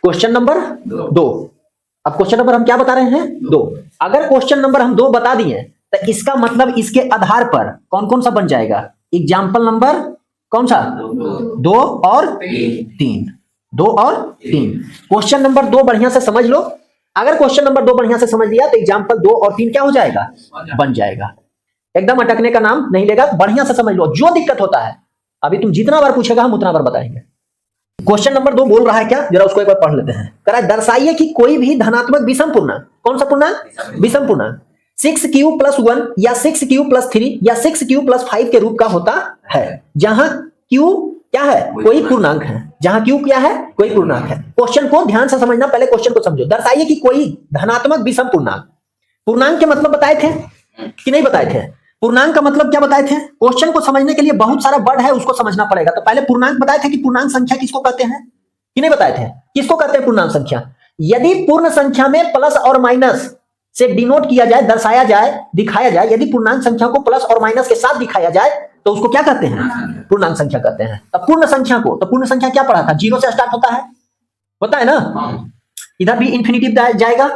Question number 2। अब question number हम क्या बता रहे हैं? 2। अगर क्वेश्चन नंबर हम 2 बता दिए तो इसका मतलब इसके आधार पर कौन कौन सा बन जाएगा? एग्जाम्पल नंबर कौन सा? 2 और 3। 2 और 3। क्वेश्चन नंबर 2 बढ़िया से समझ लो। अगर क्वेश्चन नंबर 2 बढ़िया से समझ लिया तो एग्जाम्पल 2 और 3 क्या हो जाएगा? बन जाएगा। एकदम अटकने का नाम नहीं लेगा, बढ़िया से समझ लो। जो दिक्कत होता है अभी तुम जितना बार पूछेगा हम उतना बार बताएंगे। क्वेश्चन नंबर 2 बोल रहा है क्या, जरा उसको एक बार पढ़ लेते हैं। कह रहा है दर्शाइए कि कोई भी धनात्मक विषम पूर्णांक, कौन सा पूर्णांक? विषम पूर्णांक 6q + 1 या 6q + 3 या 6q + 5 के रूप का होता है, जहां q क्या है? कोई पूर्णांक है। जहां q क्या है? कोई पूर्णांक है। क्वेश्चन को ध्यान से समझना, पहले क्वेश्चन को समझो। दर्शाइए कि कोई धनात्मक विषम पूर्णांक, पूर्णांक के मतलब बताए थे कि नहीं बताए थे? पूर्णांक का मतलब क्या बताए थे? क्वेश्चन को समझने के लिए बहुत सारा वर्ड है, उसको समझना पड़ेगा। तो पहले पूर्णांक बताए थे कि पूर्णांक संख्या किसको कहते हैं कि नहीं बताए थे? किसको कहते हैं पूर्णांक संख्या? यदि पूर्ण संख्या में प्लस और माइनस से डिनोट किया जाए, दर्शाया जाए, दिखाया जाए, यदि पूर्णांक संख्या को प्लस और माइनस के साथ दिखाया जाए तो उसको क्या कहते हैं? पूर्णांक संख्या कहते हैं। तो पूर्ण संख्या को, तो पूर्ण संख्या क्या पढ़ा था? 0 से स्टार्ट होता है ना। इधर भी इंफिनिटिव जाएगा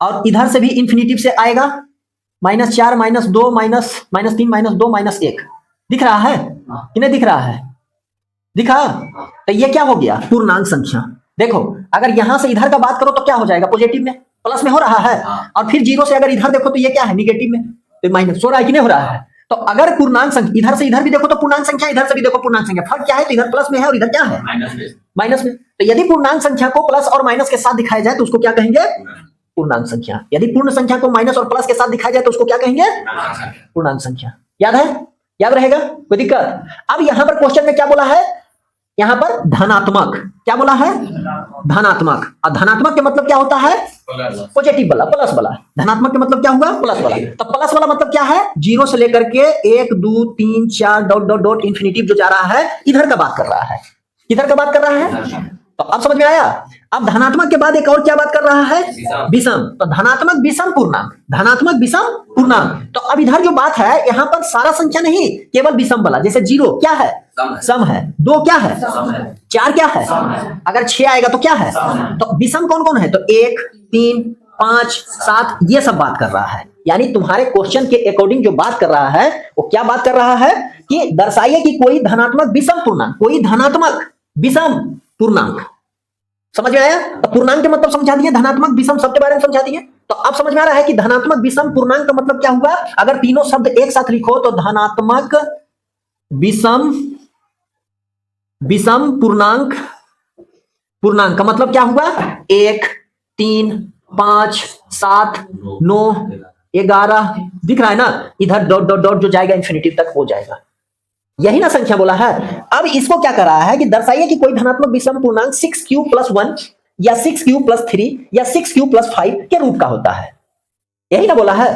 और इधर से भी इंफिनिटिव से आएगा। -4 -2 -3 -2 -1 दिख रहा है कि नहीं दिख रहा है? दिखा? तो ये क्या हो गया? पूर्णांक संख्या। देखो अगर यहां से इधर का बात करो तो क्या हो जाएगा? पॉजिटिव में, प्लस में हो रहा है। और फिर 0 से अगर इधर देखो तो ये क्या है? निगेटिव में, तो माइनस हो रहा है कि नहीं हो रहा है? तो अगर पूर्णांक संख्या इधर से इधर भी देखो तो पूर्णांक संख्या, इधर से भी देखो पूर्णांक संख्या, फर्क क्या है? तो इधर प्लस में है और इधर क्या है? माइनस में। तो यदि पूर्णांक संख्या को प्लस और माइनस के साथ दिखाया जाए तो उसको क्या कहेंगे? पूर्णांक संख्या। यदि पूर्ण संख्या को माइनस और प्लस के साथ दिखाया जाए तो उसको क्या कहेंगे? पूर्णांक संख्या। याद है? याद रहेगा? कोई दिक्कत? अब यहां पर क्वेश्चन में क्या बोला है? यहां पर धनात्मक, क्या बोला है? धनात्मक। और धनात्मक के मतलब क्या होता है? पॉजिटिव वाला, प्लस वाला। धनात्मक के मतलब क्या हुआ? प्लस वाला। तो प्लस वाला मतलब क्या है? 0 से लेकर के 1 2 3 4 डॉट डॉट डॉट इंफिनिटिव जो जा रहा है, इधर का बात कर रहा है। किधर का बात कर रहा है? तो अब समझ में आया? अब धनात्मक के बाद एक और क्या बात कर रहा है? विषम। तो धनात्मक विषम पूर्णांक, धनात्मक विषम पूर्णांक। तो अब इधर जो बात है, यहां पर सारा संख्या नहीं, केवल विषम वाला। जैसे 0 क्या है? सम है। 2 क्या है? 4 क्या है? अगर 6 आएगा तो क्या है? तो विषम कौन कौन है? तो 1 3 5 7, ये सब बात कर रहा है। यानी तुम्हारे क्वेश्चन के अकॉर्डिंग जो बात कर रहा है वो क्या बात कर रहा है? कि दर्शाइए कि कोई धनात्मक विषम पूर्णांक, कोई धनात्मक विषम पूर्णांक। समझ में आया? तो पूर्णांक के मतलब समझा दिए, धनात्मक विषम सब के बारे में समझा दिए। तो अब समझ में आ रहा है कि धनात्मक विषम पूर्णांक का मतलब क्या हुआ? अगर तीनों शब्द एक साथ लिखो तो धनात्मक विषम, विषम पूर्णांक, पूर्णांक का मतलब क्या हुआ? 1 3 5 7 9 11 दिख रहा है ना? इधर डॉट डॉट डॉट जो जाएगा इंफिनिटिव तक हो जाएगा। यही ना संख्या बोला है। अब इसको क्या कर रहा है कि दर्शाइए कि कोई धनात्मक विषम पूर्णांक 6q + 1 या 6q + 3 या 6q + 5 के रूप का होता है। यही ना बोला है।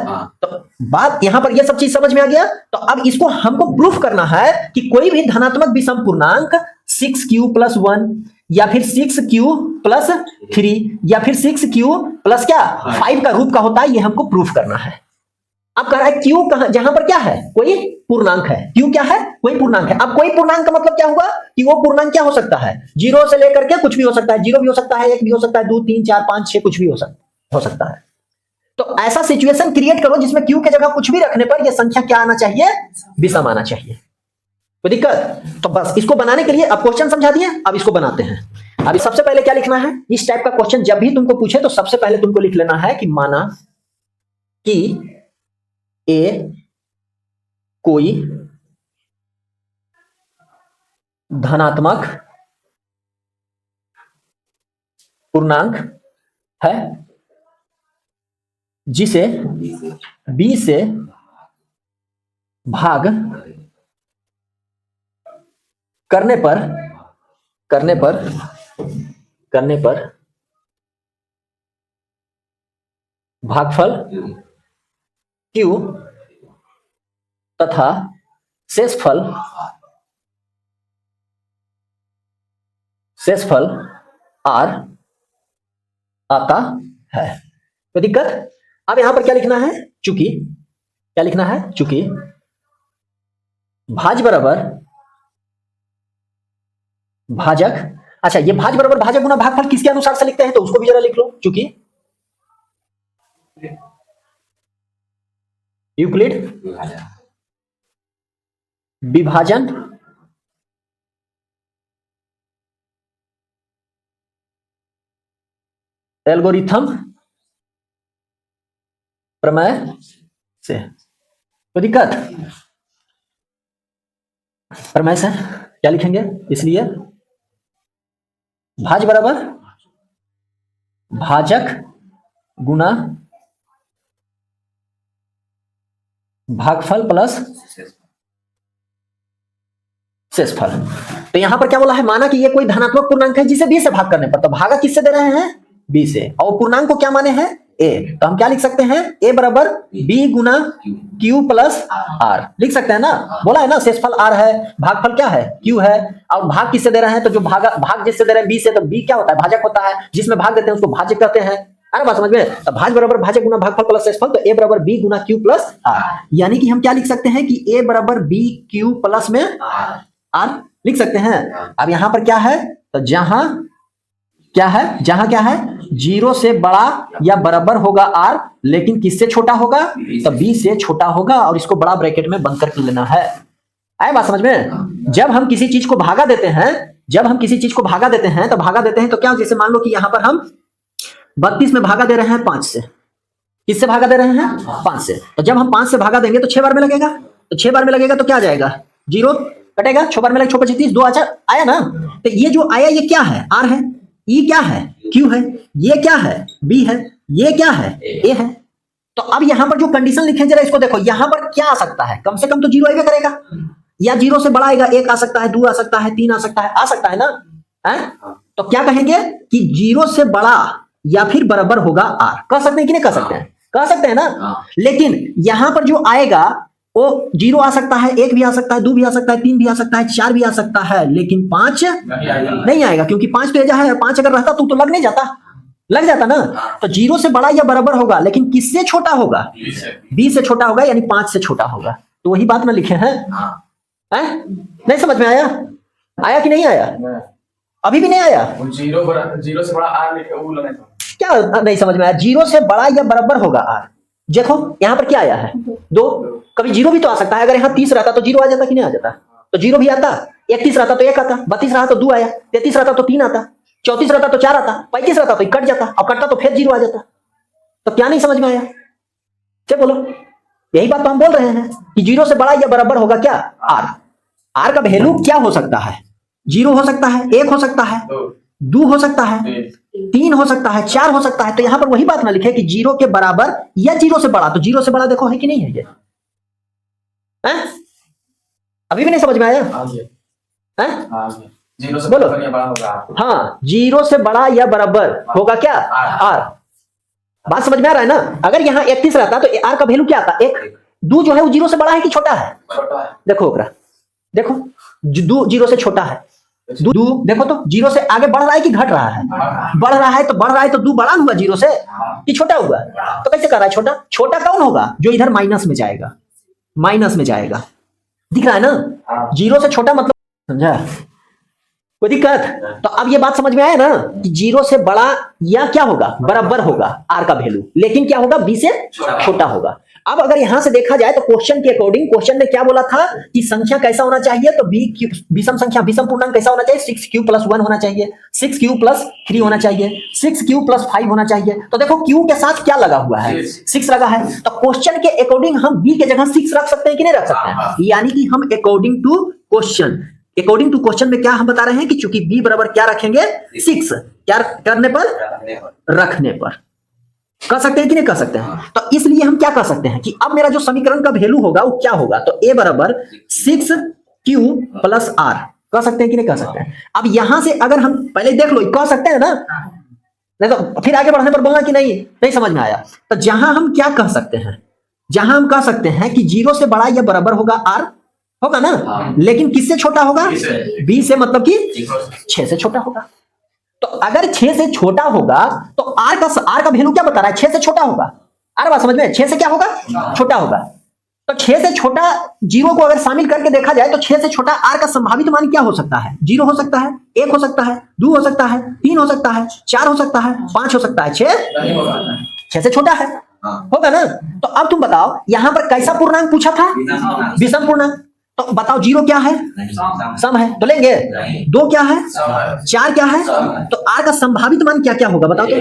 तो बात यहां पर ये सब चीज समझ में आ गया। तो अब इसको हमको प्रूफ करना है कि कोई भी धनात्मक विषम पूर्णांक 6q + 1 या फिर 6q + 3 या फिर 6q + क्या 5 का रूप का होता है। ये हमको प्रूफ करना है। अब कह रहा है क्यू कहां, जहां पर क्या है? कोई पूर्णांक है। क्यू क्या है? कोई पूर्णांक है। अब कोई पूर्णांक का मतलब क्या हुआ? कि वो पूर्णांक क्या हो सकता है? 0 से लेकर के कुछ भी हो सकता है। 0 भी हो सकता है, 1 भी हो सकता है, 2 3 4 5 6 कुछ भी हो सकता है। तो ऐसा सिचुएशन क्रिएट करो जिसमें क्यू की जगह कुछ भी रखने पर यह संख्या क्या आना चाहिए? विषम आना चाहिए। कोई दिक्कत? तो बस इसको बनाने के लिए अब क्वेश्चन समझा दिए, अब इसको बनाते हैं। अभी सबसे पहले क्या लिखना है? इस टाइप का क्वेश्चन जब भी तुमको पूछे तो सबसे पहले तुमको लिख लेना है कि माना कि ए कोई धनात्मक पूर्णांक है जिसे बी से भाग करने पर भागफल Q तथा शेषफल R आता है। तो दिक्कत? अब यहां पर क्या लिखना है? चूंकि क्या लिखना है? चूंकि भाज बराबर भाजक अच्छा, ये भाज बराबर भाजक गुना भागफल किसके अनुसार से लिखते हैं, तो उसको भी जरा लिख लो, चूंकि यूक्लिड विभाजन एल्गोरिथम प्रमेय से। कोई दिक्कत? प्रमेय से क्या लिखेंगे, इसलिए भाज बराबर भाजक गुना भागफल प्लस शेषफल। तो यहां पर क्या बोला है, माना कि ये कोई धनात्मक पूर्णांक है जिसे b से भाग करने पर, तो भागा किससे दे रहे हैं, b से, और पूर्णांक को क्या माने हैं, a, तो हम क्या लिख सकते हैं, a बराबर b गुना q प्लस r लिख सकते हैं ना। बोला है ना शेषफल r है, भागफल क्या है, q है, और भाग किससे दे रहे हैं, तो जो भाग जिससे दे रहे हैं b से, तो b क्या होता है, भाजक होता है, जिसमें भाग देते हैं उसको भाजक कहते हैं। अरे बात समझ में, तो भाज बराबर भाजक गुना भागफल प्लस शेषफल, तो a बराबर b गुना q प्लस r, यानी कि हम क्या लिख सकते हैं कि a बराबर b q प्लस में r लिख सकते हैं। अब यहां पर क्या है, तो जहां क्या है, जीरो से बड़ा या बराबर होगा r, लेकिन किससे छोटा होगा, तो b से छोटा होगा, और इसको बड़ा ब्रैकेट में बंद करके लेना है। आए बात समझ में, जब हम किसी चीज को भागा देते हैं, तो भागा देते हैं तो क्या, जैसे मान लो कि यहां पर हम 32 में भागा दे रहे हैं 5 से, किससे भागा दे रहे हैं, 5 से, तो जब हम 5 से भागा देंगे तो 6 बार में लगेगा, तो 6 बार में लगेगा तो क्या आ जाएगा, 0 कटेगा, 6 बार में लगेगा, 6 25 30, 2 आया ना। तो ये जो आया ये क्या है, r है, e क्या है, q है, ये क्या है, b है, ये क्या है, a है। तो अब यहां पर जो कंडीशन लिखे जरा इसको देखो, यहां पर क्या आ सकता है, कम से कम तो 0 आएगा करेगा, या 0 से बड़ा आएगा, 1 आ सकता है, 2 आ सकता है, 3 आ सकता है ना, है? तो क्या कहेंगे कि 0 से बड़ा या फिर बराबर होगा r, कह सकते हैं कि नहीं कह सकते हैं, कह सकते हैं ना। लेकिन यहां पर जो आएगा वो 0 आ सकता है, 1 भी आ सकता है, 2 भी आ सकता है, 3 भी आ सकता है, 4 भी आ सकता है, लेकिन 5 नहीं आएगा, क्योंकि 5 तो एजा है, 5 अगर रहता तो लग नहीं जाता, लग जाता ना। तो 0 से बड़ा या बराबर होगा, लेकिन किससे छोटा होगा, b से छोटा होगा, यानी 5 से छोटा होगा। तो वही बात ना लिखे हैं, नहीं समझ में आया कि नहीं आया, अभी भी नहीं आया, 0 से बड़ा r लिखे वो लगा क्या नहीं समझ में आया, 0 से बड़ा या बराबर होगा r। देखो यहां पर क्या आया है, 2, कभी 0 भी तो आ सकता है, अगर यहाँ 30 रहता तो 0 आ जाता कि नहीं आ जाता, तो 0 भी आता, 31 रहता तो 1 आता, 32 रहता तो 2 आया, 33 रहता तो 3 आता, 34 रहता तो 4 आता, 35 रहता तो कट जाता, और कटता तो फिर 0 आ जाता। तो क्या नहीं समझ में आया, चलो बोलो, यही बात तो हम बोल रहे हैं कि 0 से बड़ा या बराबर होगा क्या, r का वैल्यू क्या हो सकता है, 0 हो सकता है, 1 हो सकता है, 2 हो सकता है, 3 हो सकता है, 4 हो सकता है। तो यहां पर वही बात ना लिखे कि 0 के बराबर या 0 से बड़ा, तो 0 से बड़ा देखो है कि नहीं है ये, अभी भी नहीं समझ में आया, बोलो, हाँ 0 से बड़ा या बराबर होगा क्या, r। बात समझ में आ रहा है ना। अगर यहाँ 31 रहता तो r का वैल्यू क्या आता, 1, 2 जो है वो 0 से बड़ा है कि छोटा है, देखो ओकरा, देखो 2 0 से छोटा है, 2 देखो तो 0 से आगे बढ़ रहा है कि घट रहा है, बढ़ रहा है, तो 2 बड़ा हुआ 0 से कि छोटा हुआ, तो कैसे कर रहा है, छोटा कौन होगा, जो इधर माइनस में जाएगा, दिख रहा है ना, 0 से छोटा मतलब, समझा, कोई दिक्कत। तो अब ये बात समझ में आया ना कि 0 से बड़ा या क्या होगा, बराबर होगा r का वैल्यू, लेकिन क्या होगा, b से छोटा होगा। अब अगर यहां से देखा जाए तो क्वेश्चन के अकॉर्डिंग, क्वेश्चन ने क्या बोला था कि संख्या कैसा होना चाहिए, तो विषम पूर्णांक कैसा होना चाहिए, 6q + 1 होना चाहिए, 6q + 3 होना चाहिए, 6q + 5 होना चाहिए। तो देखो q के साथ क्या लगा हुआ है, 6 लगा है, तो क्वेश्चन के अकॉर्डिंग हम b के जगह 6 रख सकते हैं कि नहीं रख सकते हैं, यानी कि हम अकॉर्डिंग टू क्वेश्चन में क्या हम बता रहे हैं कि चूंकि b बराबर क्या रखेंगे, 6, क्या करने पर, रखने पर, कर सकते हैं कि नहीं कर सकते हैं। तो इसलिए हम क्या कर सकते हैं कि अब मेरा जो समीकरण का वैल्यू होगा वो क्या होगा, तो a बराबर 6q + r, कर सकते हैं कि नहीं कर सकते हैं। अब यहां से अगर हम पहले देख लो, कह सकते हैं ना, नहीं तो फिर आगे बढ़ने पर बोलना कि नहीं समझ में आया। तो जहां हम क्या कह सकते हैं, जहां हम कह सकते हैं कि 0 से बड़ा या बराबर होगा r, होगा ना, लेकिन किससे छोटा होगा, b से, मतलब कि 6 से छोटा होगा। तो अगर 6 से छोटा होगा तो r का वैल्यू क्या बता रहा है, 6 से छोटा होगा, बात समझ में, 6 से क्या होगा, छोटा होगा। तो 6 से छोटा जीरो को अगर शामिल करके देखा जाए तो 6 से छोटा आर का संभावित मान क्या हो सकता है? 0 हो सकता है, 1 हो सकता है, 2 हो सकता है, 3 हो सकता है, 4 हो सकता है, 5 हो सकता है। 6 से छोटा है, होगा ना? तो अब तुम बताओ यहां पर कैसा पूर्णांक पूछा था? विषम पूर्णांक। तो बताओ 0 क्या है? सम है, तो लेंगे। 2 क्या है? 4 क्या है? तो आर का संभावित मान क्या क्या होगा बताओ तो?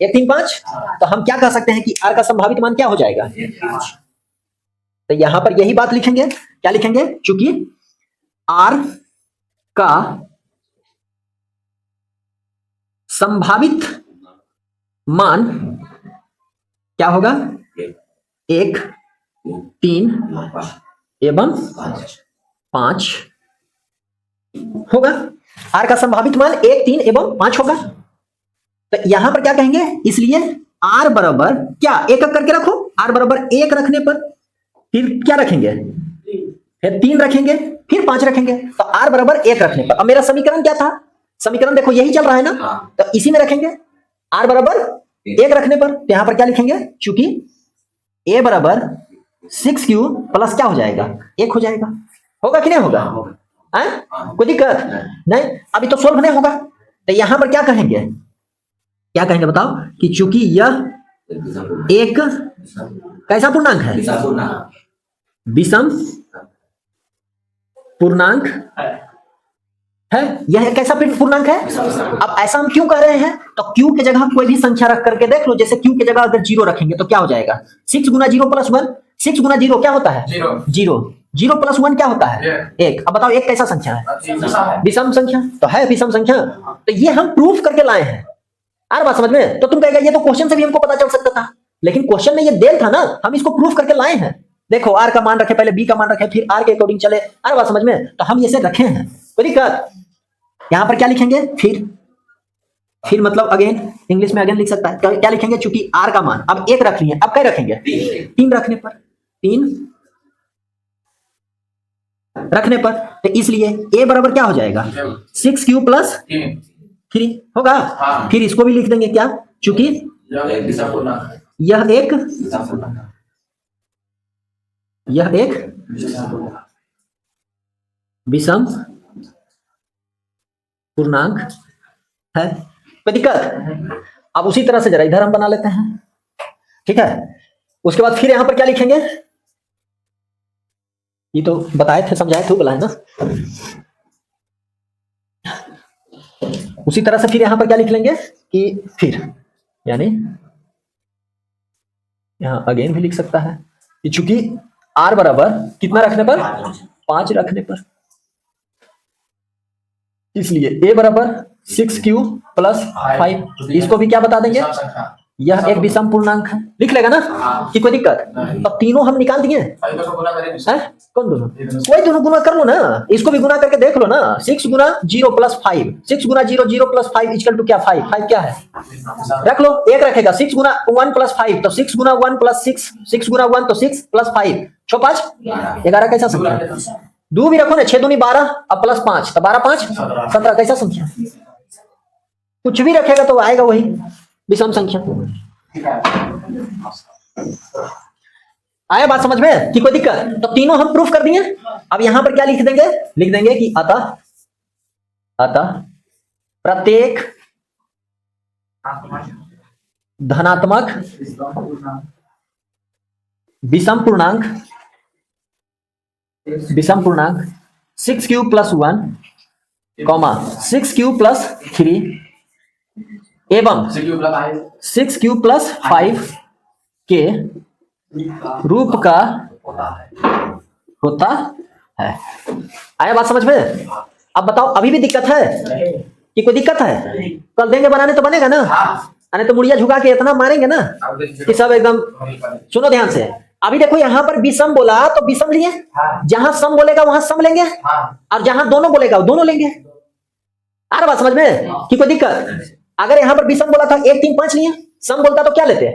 1 3 5। तो हम क्या कह सकते हैं कि आर का संभावित मान क्या हो जाएगा? तो यहां पर यही बात लिखेंगे। क्या लिखेंगे? चूंकि आर का संभावित मान क्या होगा? 1 3 एवं 5 होगा। आर का संभावित मान 1 3 एवं 5 होगा। तो यहां पर क्या कहेंगे? इसलिए आर बराबर क्या? एक एक करके रखो। आर बराबर 1 रखने पर फिर क्या रखेंगे? फिर 3 रखेंगे, फिर 5 रखेंगे। तो आर बराबर 1 रखने पर, अब मेरा समीकरण क्या था? समीकरण देखो यही चल रहा है ना, तो इसी में रखेंगे। आर बराबर 1 रखने पर तो यहां पर क्या लिखेंगे? चूंकि ए बराबर 6q प्लस क्या हो जाएगा? 1 हो जाएगा। होगा कि नहीं होगा? कोई दिक्कत नहीं? अभी तो सोल्व नहीं होगा। तो यहां पर क्या कहेंगे? क्या कहेंगे बताओ? कि चूंकि यह एक कैसा पूर्णांक है? विषम पूर्णांक है। यह कैसा पूर्णांक है? अब ऐसा हम क्यों कह रहे हैं? तो q के जगह कोई भी संख्या रख करके देख लो। जैसे q के जगह अगर 0 रखेंगे तो क्या हो जाएगा? 6 गुना 0 प्लस 1। 6 गुना 0 क्या होता है? 0। 0 प्लस 1 क्या होता है? 1। अब बताओ 1 कैसा संख्या है? विषम संख्या तो है, विषम संख्या। तो ये हम प्रूफ करके लाए हैं। आ रहा बात समझ में? तो तुम कहेगा ये तो क्वेश्चन से भी हमको पता चल सकता था, लेकिन क्वेश्चन में ये देल था ना, हम इसको प्रूफ करके लाए हैं। देखो आर का मान रखे, पहले बी का मान रखे, फिर आर के अकॉर्डिंग चले। आ रहा बात समझ में? तो हम इसे रखे हैं। कोई दिक्कत? यहां पर क्या लिखेंगे? फिर मतलब अगेन इंग्लिश में अगेन लिख सकता है। क्या लिखेंगे? चूंकि आर का मान अब 1 रख लिए, अब क्या रखेंगे? 3 रखने पर, 3 रखने पर, तो इसलिए ए बराबर क्या हो जाएगा? 6q प्लस 3 होगा। फिर इसको भी लिख देंगे क्या? चूंकि यह एक विषम पूर्णांक है। कोई दिक्कत? अब उसी तरह से जरा इधर हम बना लेते हैं, ठीक है? उसके बाद फिर यहां पर क्या लिखेंगे? ये तो बताए थे, समझाए थे, बोला है ना। उसी तरह से फिर यहां पर क्या लिख लेंगे कि फिर यानी यहां अगेन भी लिख सकता है कि चूंकि आर बराबर कितना रखने पर? 5 रखने पर, इसलिए ए बराबर 6q प्लस 5। इसको भी क्या बता देंगे? यह एक विषम पूर्णांक है। लिख लेगा ना कि कोई दिक्कत? तो तीनों हम निकाल दिए। कौन दोनों? कोई दोनों गुना कर लो ना, इसको भी गुना करके देख लो ना। 6 गुना 0 प्लस 5, 6 गुना 0 0 प्लस 5 इक्वल टू क्या? 5। 5 क्या है? रख लो, 1 रखेगा। 6 गुना 1 प्लस 5 तो 6 गुना 1 प्लस 6, 6 गुना 1 तो 6 प्लस 5 6 5 11 कैसा संख्या? 2 भी रखो ना, 6 दूनी 12, अब प्लस 5 तो 12 5 17 कैसा संख्या? कुछ भी रखेगा तो आएगा वही विषम संख्या। आया बात समझ में कि कोई दिक्कत? तो तीनों हम प्रूफ कर दिए। अब यहां पर क्या लिख देंगे? लिख देंगे कि अतः प्रत्येक धनात्मक विषम पूर्णांक 6q प्लस 1 6q प्लस 3 एवं 6q प्लस 5 के रूप का होता है। आया बात समझ में? अब बताओ अभी भी दिक्कत है कि कोई दिक्कत है? कल देंगे बनाने तो बनेगा ना, अरे तो मुड़िया झुका के इतना मारेंगे ना कि सब एकदम। सुनो ध्यान से, अभी देखो यहां पर विषम बोला तो विषम लिए, जहां सम बोलेगा वहां सम लेंगे, और जहां दोनों बोलेगा वो दोनों लेंगे। आ रहा बात समझ में कि कोई दिक्कत? अगर यहां पर विषम बोला था 1 3 5 लिए, सम बोलता तो क्या लेते?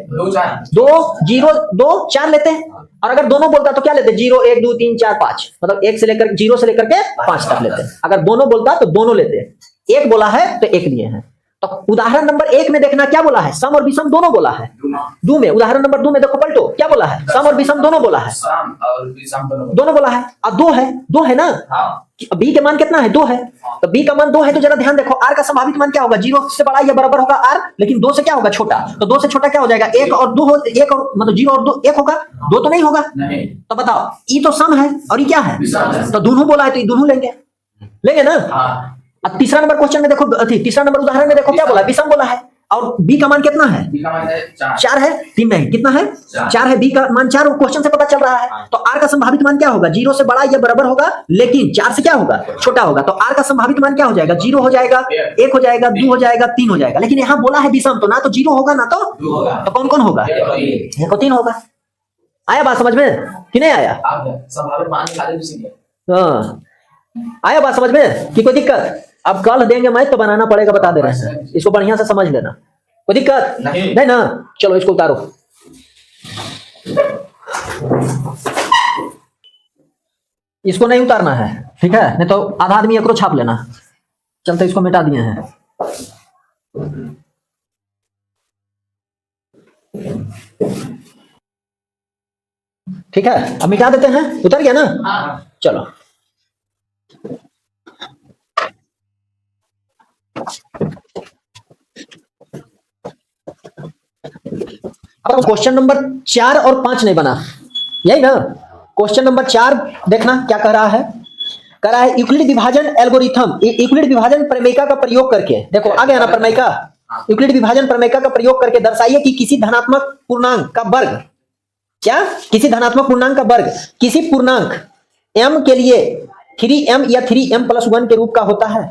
2 0 2 4 लेते हैं, और अगर दोनों बोलता तो क्या लेते? 0 1 2 3 4 5, मतलब 1 से लेकर 0 से लेकर के 5 तक लेते हैं। अगर दोनों बोलता तो दोनों लेते हैं। एक बोला है तो एक लिए हैं। तो उदाहरण नंबर 1 में देखना क्या बोला है, सम और विषम दोनों बोला है। दो में, उदाहरण नंबर 2 में देखो पलटो क्या बोला है, सम और विषम दोनों बोला है, सम और विषम दोनों बोला है। अब दो है ना, बी के मान कितना है, 2 है, तो बी का मान 2 है, तो जरा ध्यान देखो आर का संभावित मान क्या होगा, 0 से बड़ा या बराबर होगा आर, लेकिन 2 से क्या होगा, छोटा, तो 2 से छोटा क्या हो जाएगा, 1 और 2 1 और मतलब 0 और 2 1 होगा, 2 तो नहीं होगा। तो बताओ ये तो सम है और ये क्या है, तो दोनों बोला है, तो ये दोनों लेंगे ना। अब तीसरा नंबर क्वेश्चन में देखो, तीसरा नंबर उदाहरण में देखो क्या बोला, विषम बोला है, और बी का मान कितना है, 4 है, 3 नहीं, कितना है, 4 है, बी का मान 4 क्वेश्चन से पता चल रहा है। तो आर का संभावित मान क्या होगा, 0 से बड़ा या बराबर होगा, लेकिन 4 से क्या होगा, छोटा होगा। तो आर का संभावित मान क्या हो जाएगा, 0 हो जाएगा, 1 हो जाएगा, 2 हो जाएगा, 3 हो जाएगा। लेकिन यहाँ बोला है विषम, तो ना तो 0 होगा ना तो कौन कौन होगा, 1 और 3 होगा। आया बात समझ में कि नहीं आया, संभावित मान निकाले भी सीधे। हाँ आया बात समझ में कि कोई दिक्कत, अब कल देंगे मैथ तो बनाना पड़ेगा, बता दे रहे हैं, इसको बढ़िया से समझ लेना, कोई दिक्कत नहीं ना। चलो इसको उतारो, इसको नहीं उतारना है, ठीक है, नहीं तो आधा आदमी एकरो छाप लेना। चलते इसको मिटा दिए हैं, ठीक है, अब मिटा देते हैं, उतर गया ना। चलो अब क्वेश्चन नंबर 4 और 5 नहीं बना, यही ना। क्वेश्चन नंबर 4 देखना क्या कह रहा है, कह रहा है यूक्लिड विभाजन एल्गोरिथम, यूक्लिड विभाजन प्रमेयिका का प्रयोग करके, देखो आ गया ना प्रमेयिका, यूक्लिड विभाजन प्रमेयिका का प्रयोग करके दर्शाइए कि किसी धनात्मक पूर्णांक का वर्ग, क्या, किसी धनात्मक पूर्णांक का वर्ग किसी पूर्णांक m के लिए 3m या 3m+1 के रूप का होता है।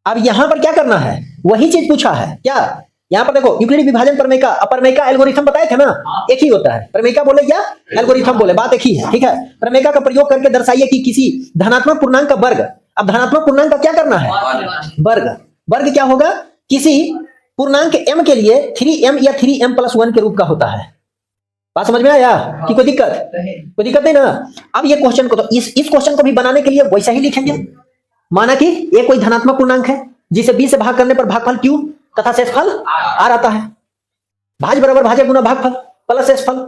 अब यहां पर क्या करना है, वही चीज पूछा है, क्या, यहाँ पर देखो यूक्लिड विभाजन प्रमेयिका, प्रमेयिका एल्गोरिथम बताए थे ना, एक ही होता है, प्रमेयिका बोले या एल्गोरिथम बोले, बात एक ही है, ठीक है। प्रमेयिका का प्रयोग करके दर्शाइए कि किसी धनात्मक पूर्णांक का वर्ग, अब धनात्मक पूर्णांक का क्या करना है, वर्ग क्या होगा, किसी पूर्णांक m के लिए 3m या 3m+1 के रूप का होता है। बात समझ में आया कि कोई दिक्कत नहीं ना। अब ये क्वेश्चन को, तो इस क्वेश्चन को भी बनाने के लिए वैसा ही लिखेंगे, माना कि ये कोई धनात्मक पूर्णांक है जिसे b से भाग करने पर भागफल q तथा शेषफल r आता है, भाज बराबर भाज्य गुना भागफल प्लस शेषफल,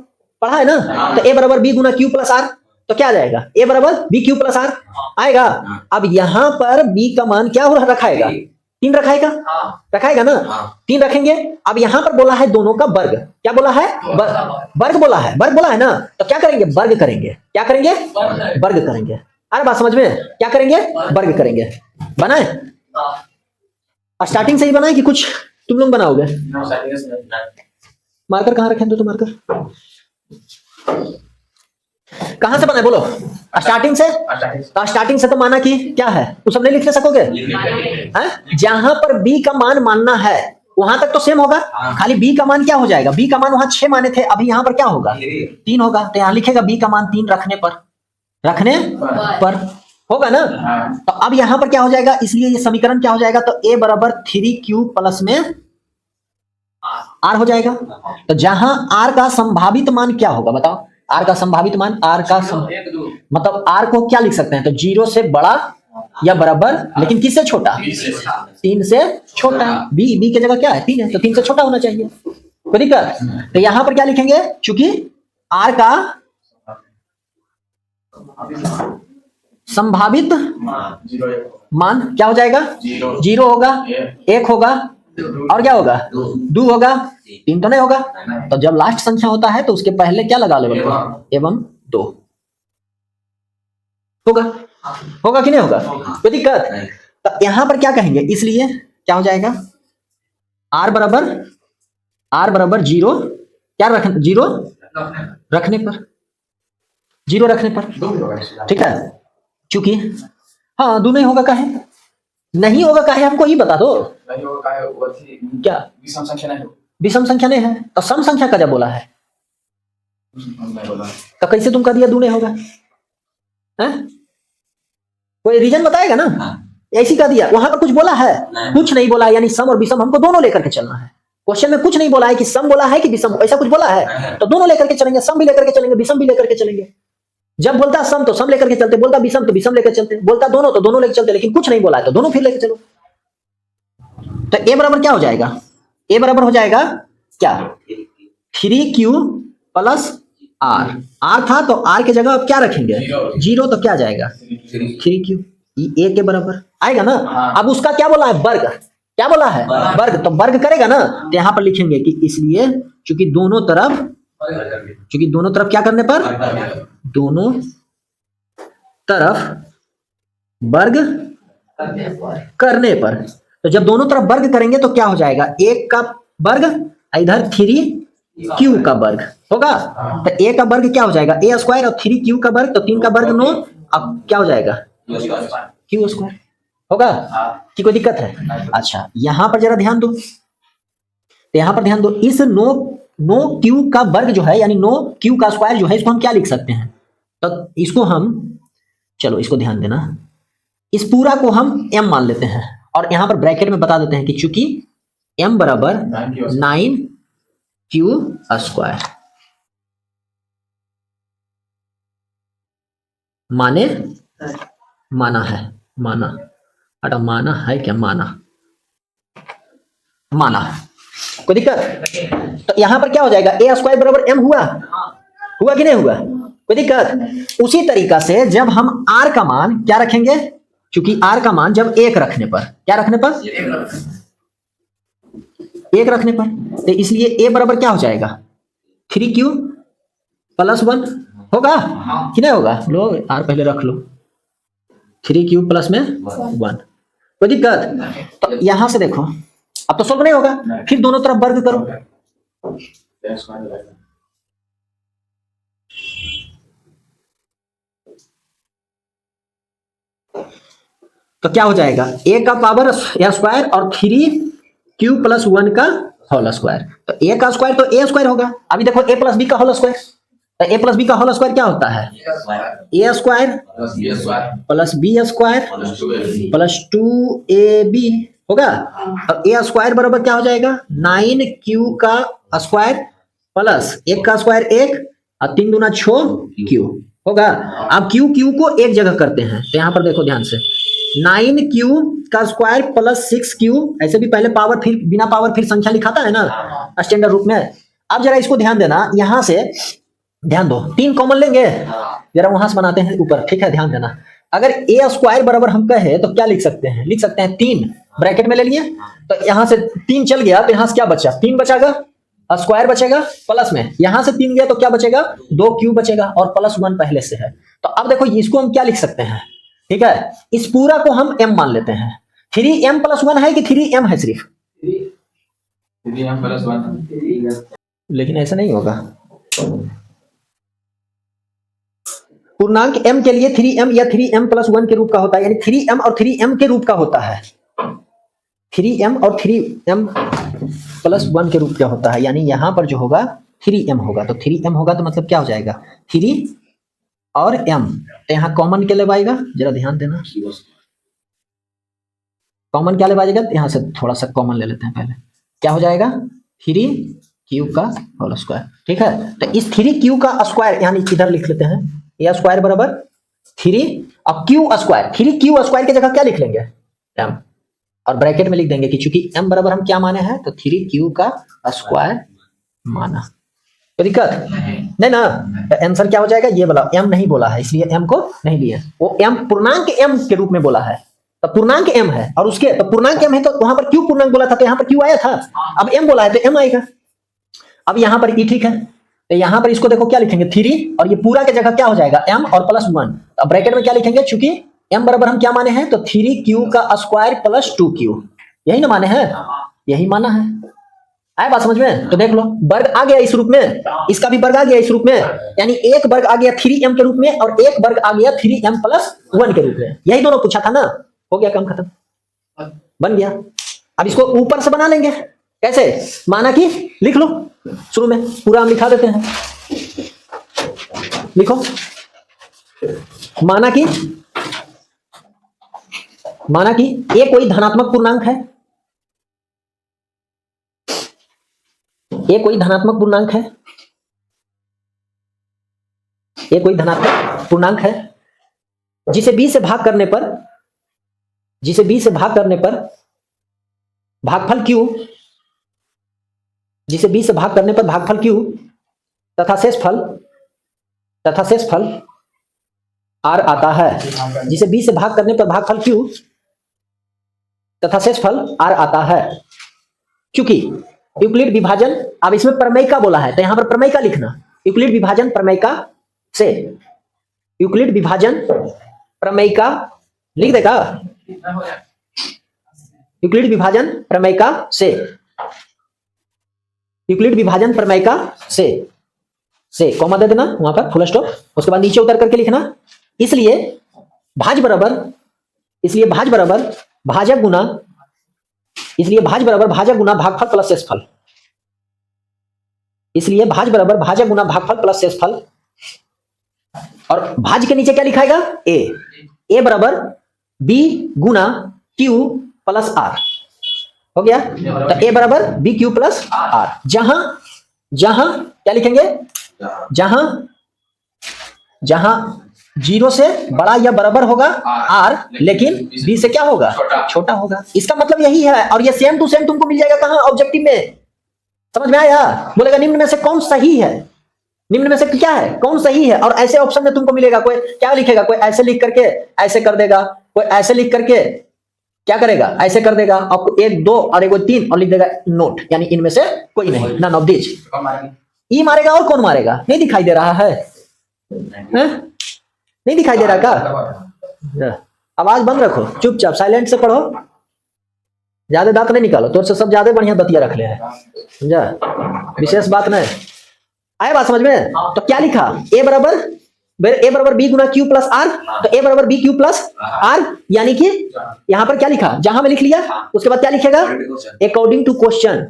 पढ़ा है ना। तो a बराबर b गुना q प्लस r, तो क्या आ जाएगा, a बराबर b q प्लस r आएगा। अब यहां पर b का मान क्या रखाएगा, 3 रखाएगा ना, 3 रखेंगे। अब यहां पर बोला है दोनों का वर्ग, क्या बोला है, वर्ग बोला है ना, तो क्या करेंगे, वर्ग करेंगे। अरे बात समझ में, क्या करेंगे, वर्ग करेंगे। बनाए, स्टार्टिंग से ही बनाए कि कुछ तुम लोग बनाओगे, मार्कर कहाँ रखें, तो मार्कर कहां से बनाए बोलो, स्टार्टिंग से। तो स्टार्टिंग से तो माना कि क्या है, तुम सब नहीं लिख सकोगे, जहां पर b का मान मानना है वहां तक तो सेम होगा, खाली b का मान क्या हो जाएगा, b का मान वहां 6 माने थे, अभी यहां पर क्या होगा, 3 होगा, तो यहां लिखेगा b का मान 3 रखने पर होगा ना। तो अब यहां पर क्या हो जाएगा, इसलिए ये समीकरण क्या हो जाएगा, तो a बराबर 3q प्लस में r हो जाएगा। तो जहां r का संभावित मान क्या होगा, बताओ, r का संभावित मान, मतलब r को क्या लिख सकते हैं, तो 0 से बड़ा या बराबर, लेकिन किससे छोटा, 3 से छोटा, b की जगह क्या है, 3 है, तो 3 से छोटा होना चाहिए, कोई दिक्कत। तो यहां पर क्या लिखेंगे, चूंकि r का संभावित मान क्या हो जाएगा, 0 होगा, 1 होगा, और क्या होगा, 2 होगा, 3 तो नहीं होगा। तो जब लास्ट संख्या होता है तो उसके पहले क्या लगा लेवल पर, एवं 2 होगा कि नहीं होगा, कोई दिक्कत। तो यहां पर क्या कहेंगे, इसलिए क्या हो जाएगा, r बराबर 0, क्या रखना, 0 रखने पर, ठीक है। चूंकि हाँ 2 नहीं होगा, काहे नहीं होगा, काहे हमको ये बता दो, नहीं होगा, क्या विषम संख्या नहीं है, तो सम संख्या का जब बोला है तो कैसे तुम कह दिया 2 नहीं होगा, कोई रीजन बताएगा ना, ऐसी कह दिया, वहां पर कुछ बोला है, कुछ नहीं बोला, यानी सम और विषम हमको दोनों लेकर के चलना है। क्वेश्चन में कुछ नहीं बोला है कि सम बोला है कि विषम, ऐसा कुछ बोला है तो दोनों लेकर के चलेंगे, सम भी लेकर के चलेंगे, विषम भी लेकर के चलेंगे। जब बोलता सम तो सम लेकर के चलते, बोलता विषम तो विषम लेकर चलते, बोलता दोनों तो दोनों लेकर चलते, लेकिन कुछ नहीं बोला है तो दोनों फिर लेकर चलो। तो ए बराबर क्या हो जाएगा, ए बराबर हो जाएगा क्या, 3q प्लस आर, आर था तो आर के जगह अब क्या रखेंगे, जीरो, तो क्या जाएगा 3q, ए के बराबर आएगा ना। अब उसका क्या बोला है, वर्ग, क्या बोला है वर्ग, तो वर्ग करेगा ना, तो यहां पर लिखेंगे कि इसलिए चूंकि दोनों तरफ क्या करने पर, दोनों तरफ वर्ग करने पर, तो जब दोनों तरफ वर्ग करेंगे तो क्या हो जाएगा, एक का वर्ग इधर 3q का वर्ग होगा, तो ए का वर्ग क्या हो जाएगा ए स्क्वायर और 3q का वर्ग, तो 3 का वर्ग 9, अब क्या हो जाएगा q स्क्वायर होगा, कि कोई दिक्कत है। अच्छा यहां पर जरा ध्यान दो, तो यहां पर ध्यान दो, इस 9 q का वर्ग जो है यानी 9 q का स्क्वायर जो है, इसको हम क्या लिख सकते हैं, तो इसको हम, चलो इसको ध्यान देना, इस पूरा को हम m मान लेते हैं और यहां पर ब्रैकेट में बता देते हैं कि चूंकि m बराबर 9q स्क्वायर, माना है क्या, माना, कोई दिक्कत। तो यहां पर क्या हो जाएगा, ए स्क्वायर बराबर m हुआ कि नहीं हुआ, कोई दिक्कत। उसी तरीका से जब हम r का मान क्या रखेंगे, क्योंकि r का मान जब एक रखने पर, क्या रखने पर, एक रखने पर, तो इसलिए a बराबर क्या हो जाएगा 3q प्लस 1 होगा कि नहीं होगा, लो r पहले रख लो, 3q प्लस में 1, कोई दिक्कत। तो यहां से देखो अब तो सॉल्व नहीं होगा, फिर दोनों तरफ वर्ग करो, तो क्या हो जाएगा a का पावर a स्क्वायर और 3q प्लस 1 का होल स्क्वायर, तो a का स्क्वायर तो a स्क्वायर होगा, अभी देखो a प्लस b का होल स्क्वायर, तो a प्लस b का होल स्क्वायर क्या होता है, a square plus b square plus 2ab होगा, अब a स्क्वायर बराबर क्या हो जाएगा 9q का स्क्वायर प्लस 1 का स्क्वायर 1 और 3 दूना 6q होगा। अब q को एक जगह करते हैं, तो यहां पर देखो ध्यान से, 9q का स्क्वायर प्लस 6q, ऐसे भी पहले पावर फिर बिना पावर फिर संख्या लिखाता है ना स्टैंडर्ड रूप में। अब जरा इसको ध्यान देना, यहां से ध्यान दो, 3 कॉमन लेंगे, जरा वहां से बनाते हैं ऊपर, ठीक है, ध्यान देना। अगर a स्क्वायर बराबर हम कहे तो क्या लिख सकते हैं, 3 ब्रैकेट में ले लिए, तो यहां से 3 चल गया तो यहां से क्या बचा, 3 बचागा, स्क्वायर बचेगा, प्लस में यहां से 3 गया तो क्या बचेगा 2q बचेगा और प्लस 1 पहले से है। तो अब देखो इसको हम क्या लिख सकते हैं, ठीक है, इस पूरा को हम m मान लेते हैं, 3m प्लस 1 है कि 3m है सिर्फ, 3m प्लस 1, लेकिन ऐसा नहीं होगा, पूर्णांक m के लिए 3m या 3m प्लस 1 के रूप का होता है, यानी 3m और 3m के रूप का होता है, 3m और 3m प्लस 1 के रूप का होता है, यानी यहां पर जो होगा 3m होगा, तो 3m होगा तो मतलब क्या हो जाएगा 3 और m, तो यहां कॉमन क्या लेवाएगा, जरा ध्यान देना, कॉमन क्या लेवाएगा, यहां से थोड़ा सा कॉमन ले लेते हैं पहले, क्या हो जाएगा 3q का होल स्क्वायर, ठीक है। तो इस 3q का स्क्वायर यानी इधर लिख लेते हैं, a स्क्वायर बराबर 3 और q स्क्वायर, 3q स्क्वायर की जगह क्या लिख लेंगे m, और ब्रैकेट में लिख देंगे कि चूंकि m बराबर हम क्या माने हैं, तो 3q का स्क्वायर माना, तो दिक्कत नहीं ना, तो आंसर क्या हो जाएगा, ये वाला m नहीं बोला है इसलिए m को नहीं लिया, वो m पूर्णांक m के रूप में बोला है, तो पूर्णांक m है और उसके तो पूर्णांक m है, तो वहां पर q पूर्णांक बोला था तो यहाँ पर q आया था, अब m बोला है तो m आएगा। अब यहाँ पर ठीक है, तो यहाँ पर इसको देखो क्या लिखेंगे 3 और ये पूरा के जगह क्या हो जाएगा m और प्लस 1, तो ब्रैकेट में क्या लिखेंगे, चूंकि m बराबर हम क्या माने हैं, तो 3q का स्क्वायर प्लस 2q, यही ना माने हैं, यही माना है, आए बात समझ में। तो देख लो वर्ग आ गया इस रूप में, इसका भी वर्ग आ गया इस रूप में, यानी एक वर्ग आ गया 3m के रूप में और एक वर्ग आ गया 3m प्लस 1 के रूप में, यही दोनों पूछा था ना, हो गया काम खत्म, बन गया। अब इसको ऊपर से बना लेंगे, कैसे, माना कि लिख लो, शुरू में पूरा हम लिखा देते हैं, लिखो माना कि ये कोई धनात्मक पूर्णांक है, ये कोई धनात्मक पूर्णांक है, ये कोई धनात्मक पूर्णांक है जिसे b से भाग करने पर भागफल Q, जिसे B से भाग करने पर भागफल Q तथा शेषफल R आता है, जिसे B से भाग करने पर भागफल Q तथा शेषफल R आता है। क्योंकि यूक्लिड विभाजन, अब इसमें प्रमेयिका बोला है तो यहां पर प्रमेयिका लिखना, यूक्लिड विभाजन प्रमेयिका से, यूक्लिड विभाजन प्रमेयिका लिख देगा, यूक्लिड विभाजन प्रमेयिका से, यूक्लिड विभाजन प्रमेयिका से कॉमा दे देना वहां पर, फुल स्टॉप, उसके बाद नीचे उतर करके लिखना। इसलिए भाज बराबर भाजक गुना, इसलिए भाज बराबर भाजक गुना भागफल प्लस शेषफल, इसलिए भाज बराबर भाजक गुना भागफल प्लस शेषफल। और भाज के नीचे क्या लिखाएगा? ए बराबर बी गुना क्यू प्लस आर, हो गया। तो ए बराबर बी क्यू प्लस आर, जहां क्या लिखेंगे? जहां 0 से बड़ा या बराबर होगा आर, लेकिन बी से क्या होगा? छोटा होगा। इसका मतलब यही है, और ये सेम टू सेम तुमको मिल जाएगा कहां? ऑब्जेक्टिव में। समझ में आया? बोलेगा निम्न में से कौन सही है, निम्न में से क्या है, कौन सही है, और ऐसे ऑप्शन में तुमको मिलेगा। कोई क्या लिखेगा? कोई ऐसे लिख करके ऐसे कर देगा, कोई ऐसे लिख करके क्या करेगा? ऐसे कर देगा, आपको 1 2 और 1 3 और लिख देगा नोट, यानी इनमें से कोई नहीं, नन ऑफ दिस। ई मारेगा और कौन मारेगा? नहीं दिखाई दे रहा है, नहीं दिखाई दे रहा का? आवाज बंद रखो, चुपचाप साइलेंट से पढ़ो, ज्यादा दांत नहीं निकालो, तोर से सब ज्यादा बढ़िया दतिया रख ले है, समझा? विशेष बात नहीं आया, बात समझ में? तो क्या लिखा? ए बराबर बी गुना क्यू प्लस आर, तो ए बराबर बी क्यू प्लस आर, यानी कि यहां पर क्या लिखा? जहां में लिख लिया, उसके बाद क्या लिखेगा? अकॉर्डिंग टू क्वेश्चन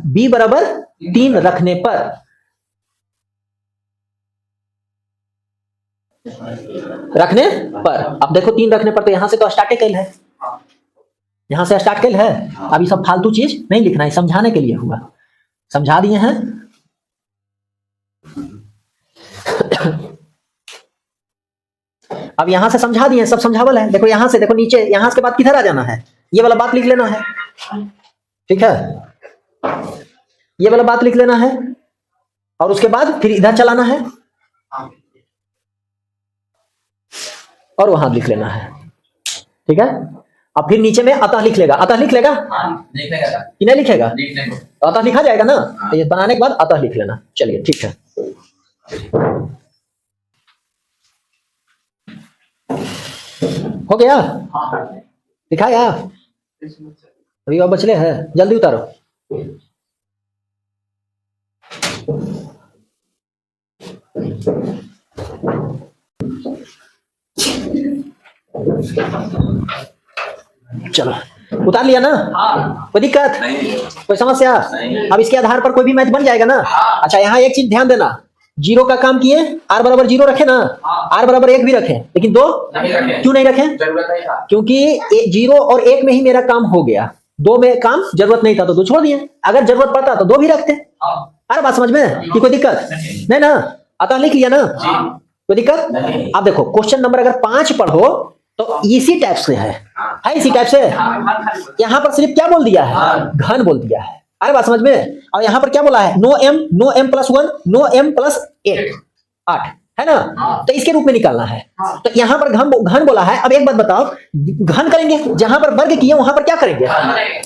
बी बराबर 3 रखने पर, अब देखो 3 रखने पर, तो यहां से तो स्टार्ट कैल है, यहां से स्टार्ट कैल है। अब ये सब फालतू चीज नहीं लिखना है, समझाने के लिए हुआ, समझा दिए हैं। अब यहां से समझा दिए, सब समझावल है। देखो यहां से, देखो नीचे, यहां के बाद किधर आ जाना है? ये वाला बात लिख लेना है, ठीक है? ये वाला बात लिख लेना है, और उसके बाद फिर इधर चलाना है और वहां लिख लेना है, ठीक है? अब फिर नीचे में अतः लिख लेगा, अतः लिख लेगा कि नहीं लिखेगा? अतः लिखा जाएगा ना, तो ये बनाने के बाद अतः लिख लेना। चलिए ठीक है, हो गया? दिखाया? अभी और बचले है, जल्दी उतारो। चलो उतार लिया ना? कोई दिक्कत? कोई समस्या? अब इसके आधार पर कोई भी मैथ बन जाएगा ना? अच्छा, यहाँ एक चीज ध्यान देना, 0 का काम किए, r बराबर 0 रखे ना, r बराबर 1 भी रखे, लेकिन 2 क्यों नहीं रखे? क्योंकि 0 और 1 में ही मेरा काम हो गया, 2 में काम जरूरत नहीं था तो 2 छोड़ दिए, अगर जरूरत पड़ता तो 2 भी रखते। अरे बात समझ में कि कोई दिक्कत नहीं ना? अतः लिख लिया ना, कोई दिक्कत? अब देखो क्वेश्चन नंबर अगर 5 पढ़ो तो इसी टाइप से है इसी टाइप से। यहाँ पर सिर्फ क्या बोल दिया है? घन बोल दिया है। अरे बात समझ में? और यहाँ पर क्या बोला है? No m plus 1, no m plus 8 है ना? तो इसके रूप में निकालना है। तो यहाँ पर घन बोला है। अब एक बात बताओ, घन करेंगे, जहां पर वर्ग किए वहां पर क्या करेंगे?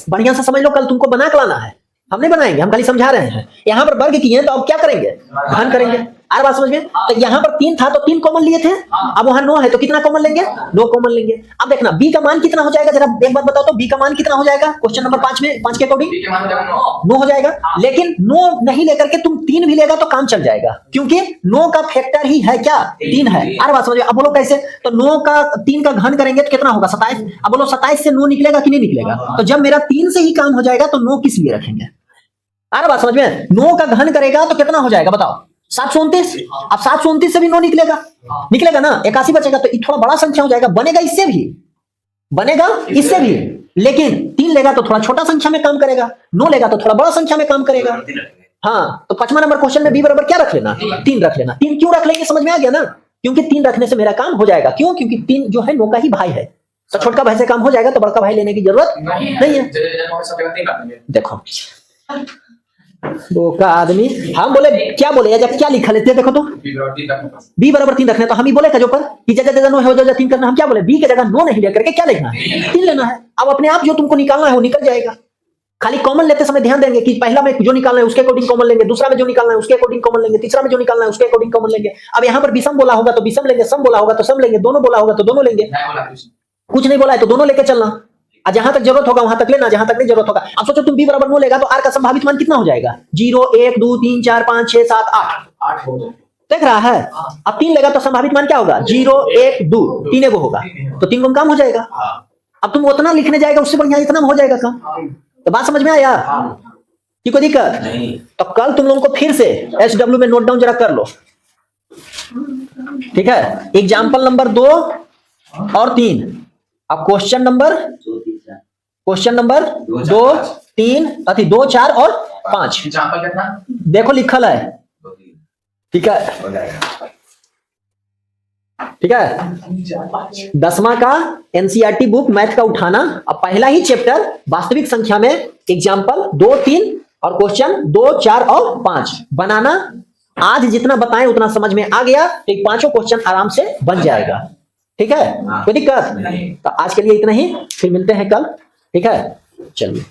बढ़िया से समझ लो, कल तुमको बना के लाना है, हम नहीं बनाएंगे, हम खाली समझा रहे हैं। यहाँ पर वर्ग किए तो अब क्या करेंगे? घन करेंगे। अरे बात समझ में? तो यहाँ पर 3 था तो 3 कॉमन लिए थे, अब वहां 9 है तो कितना कॉमन लेंगे? 9 कॉमन लेंगे। अब देखना b का मान कितना हो जाएगा, जरा एक बात बताओ तो, b का मान कितना हो जाएगा क्वेश्चन नंबर 5 में? 5 के अकॉर्डिंग 9 हो जाएगा, लेकिन 9 नहीं लेकर के तुम 3 भी लेगा तो काम चल जाएगा, क्योंकि 9 का फैक्टर ही है क्या? 3 है। अरे बात समझ में? अब बोलो कैसे? तो 9 का 3 का घन करेंगे तो कितना होगा? 27। अब बोलो 27 से 9 निकलेगा कि नहीं निकलेगा? तो जब मेरा 3 से ही काम हो जाएगा तो 9 किस लिए रखेंगे? अरे बात समझ में? 9 का घन करेगा तो कितना हो जाएगा बताओ? 729। अब 729 से भी 9 निकलेगा ना, 81 बचेगा, तो थोड़ा बड़ा संख्या हो जाएगा, बनेगा इससे भी, लेकिन 3 लेगा तो थोड़ा छोटा संख्या में काम करेगा, 9 लेगा तो थोड़ा बड़ा संख्या में काम करेगा। हाँ, तो 5वां नंबर क्वेश्चन में b बराबर क्या रख लेना? 3 रख लेना। 3 क्यों रख लेंगे? समझ में आ गया ना? क्योंकि 3 रखने से मेरा काम हो जाएगा। क्यों? क्योंकि 3 जो है 9 का ही भाई है। तो छोटका भाई से काम हो जाएगा, तो बड़का भाई लेने की जरूरत नहीं है। सब जगह 3 रख देंगे। देखो वो का आदमी, हम बोले क्या बोले, जब क्या लिखा लेते हैं, देखो तो बी बराबर 3 रखने पर। बी बराबर 3 रखना है, तो हम ही बोले जो पर कि जगह नो है जगह 3 करना, हम क्या बोले बी की जगह नो नहीं लेकर के क्या लिखना है 3 लेना है। अब अपने आप जो तुमको निकालना है वो निकल जाएगा। खाली कॉमन लेते समय ध्यान देंगे कि पहला में जो निकालना है उसके अकॉर्डिंग कॉमन लेंगे, दूसरा में जो निकालना है उसके अकॉर्डिंग कॉमन लेंगे, तीसरा में जो निकालना है उसके अकॉर्डिंग कॉमन लेंगे। अब यहाँ पर विषम बोला होगा तो विषम लेंगे, सम बोला होगा तो सम लेंगे, दोनों बोला होगा तो दोनों लेंगे। नहीं बोला कुछ। कुछ नहीं बोला है तो दोनों लेके चलना, जहां तक जरूरत होगा वहां तक लेना, जहां तक नहीं जरूरत होगा। अब सोचो तुम बी बराबर नो लेगा तो आर का संभावित मान कितना हो जाएगा 0 1 2 3 4 5 6 7 8 8 हो गए। देख रहा है। अब 3 लेगा तो संभावित मान क्या होगा 0 1 2 3 एगो होगा, तो 3 गुना काम हो जाएगा। अब तुम उतना लिखने जाएगा उससे बढ़िया इतना में हो जाएगा काम। तो बात समझ में आया कि कोई दिक्कत नहीं। तो कल तुम लोगों को फिर से SW में नोट डाउन जरा कर लो, ठीक है। एग्जाम्पल नंबर 2 और 3। अब क्वेश्चन नंबर 2 3 अति 2 4 और 5 एग्जांपल कितना? देखो लिखल है, ठीक है हो जाएगा। ठीक है। 10वां का NCERT बुक मैथ का उठाना। अब पहला ही चैप्टर वास्तविक संख्या में एग्जाम्पल 2 3 और क्वेश्चन 2 4 और 5 बनाना। आज जितना बताएं उतना समझ में आ गया तो 5 क्वेश्चन आराम से बन जाएगा, ठीक है। कोई दिक्कत? तो आज के लिए इतना ही, फिर मिलते हैं कल, ठीक है। चलिए।